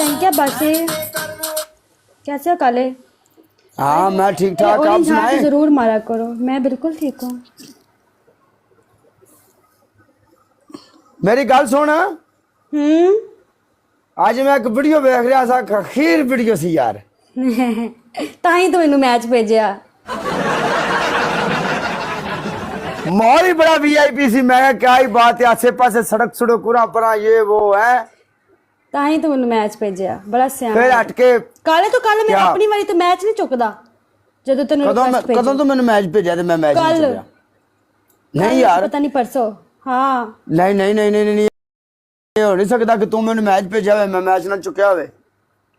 Thank you बासी। कैसे हो काले? हाँ मैं ठीक ठाक, आप ऑरेंज हार्ट सुनाएं? जरूर मारा करो। मैं बिल्कुल ठीक हूँ। मेरी गल सुन, आज मैं एक वीडियो देख रहा था, खीर वीडियो सी यार। ਤਾਂ ਹੀ तो मैनू मैच भेजा। माहौल ही बड़ा वीआईपी सी। मैं कहा, क्या ही बात है, आसे पासे सड़क सुड़क पूरा परा ये वो है। ਤਾਂ ਹੀ तो मैनू मैच भेजा। बड़ा सियाना फिर हट के काले तो कल मैं क्या? अपनी वाली तो मैच नहीं चुकदा ਜਦੋਂ ਤੈਨੂੰ ਰਿਕਵੈਸਟ ਭੇਜੀ। कदों तो मैंने मैच भेजा तो मैं मैच नहीं कल। चुका। नहीं यार, पता नहीं परसों। हाँ नहीं नहीं नहीं नहीं नहीं, ये हो नहीं सकता कि तू मैंने मैच भेजा हुए मैं मैच ना चुकया हुए।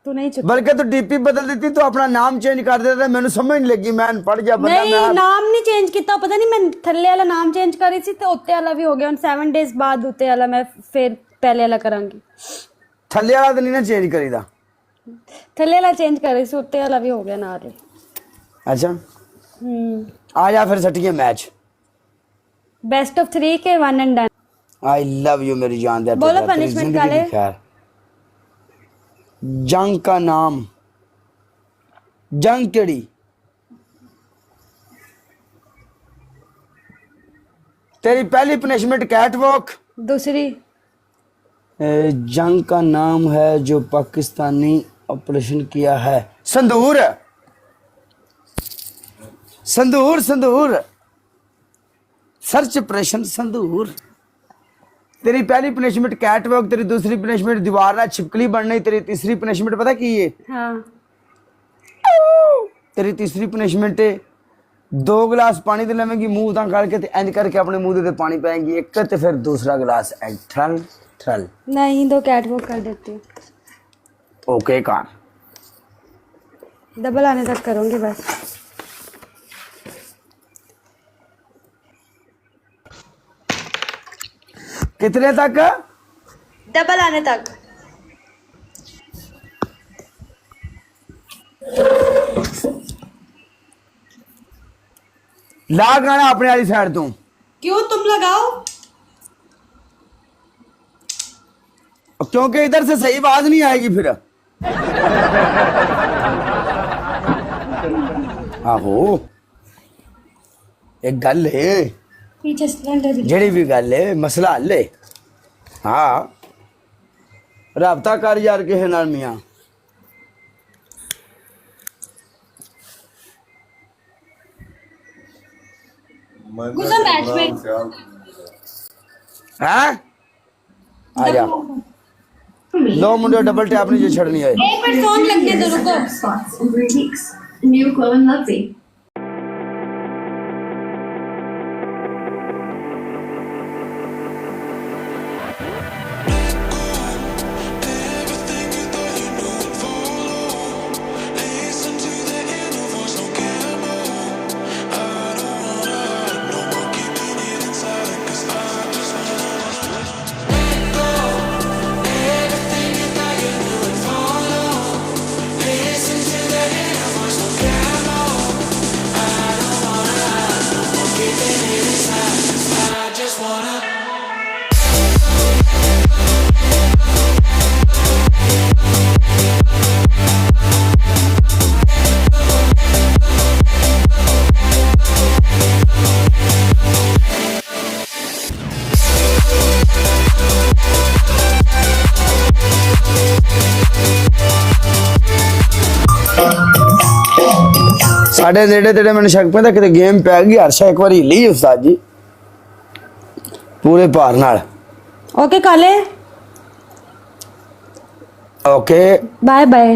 तू नहीं चुका। बल्कि तू डीपी बदल देती तो अपना नाम चेंज कर देता, मैंने समझ नहीं लगी। मैं पढ़ गया बंदा। नहीं नाम नहीं चेंज किया। पता नहीं मैं थल्ले वाला नाम चेंज करी थी तो उत्ते वाला भी हो गया। 7 डेज बाद उत्ते वाला मैं फिर पहले वाला करांगी। थल्ले वाला तो नहीं ना चेंज करीदा। थल्ले वाला चेंज करी थी, उत्ते वाला भी हो गया नाल। अच्छा आ जा फिर सटिए मैच। बेस्ट ऑफ 3 के 1 and done. I love you मेरी जान दे। बोलो punishment काले। खैर जंग का नाम, जंग केड़ी? तेरी पहली पनिशमेंट कैट वॉक। दूसरी जंग का नाम है जो पाकिस्तानी ऑपरेशन किया है, संदूर। संदूर संदूर, सर्च ऑपरेशन संदूर। तेरी पहली पनिशमेंट कैट वॉक, तेरी दूसरी पनिशमेंट दीवार ना छिपकली बननी, तेरी तीसरी पनिशमेंट पता की है? हाँ तेरी तीसरी पनिशमेंट 2 गिलास पानी दे लेवेंगी मुंह ता करके ते इंज करके अपने मुंह दे पानी पाएंगी एक, ते फिर दूसरा गिलास एंड ठल ठल। नहीं 2 कैट वॉक कर देती हूँ। ओके कार डबल आने तक करूंगी बस। कितने तक? डबल आने तक। ला गाना अपने वाली साइड तू। क्यों तुम लगाओ? क्योंकि इधर से सही आवाज नहीं आएगी फिर। आहो एक गल है, पीछे सिलेंडर जेड़ी भी गल है मसला हल है। हाँ राबता कर यार किसे नाल मियां। गुस्सा मैच में हैं आ जा। 2 मुंडे डबल टैप नहीं जो छड़नी है। एक मिनट फोन लगने दो, रुको। Spots and boutiques. New Glow and Lovely. साढ़े नेड़े तेड़े मैंने शक पैदा कि गेम पै गई। हर्षा एक बार हिली उस्ताद जी पूरे भार नाल। ओके काले ओके बाय बाय।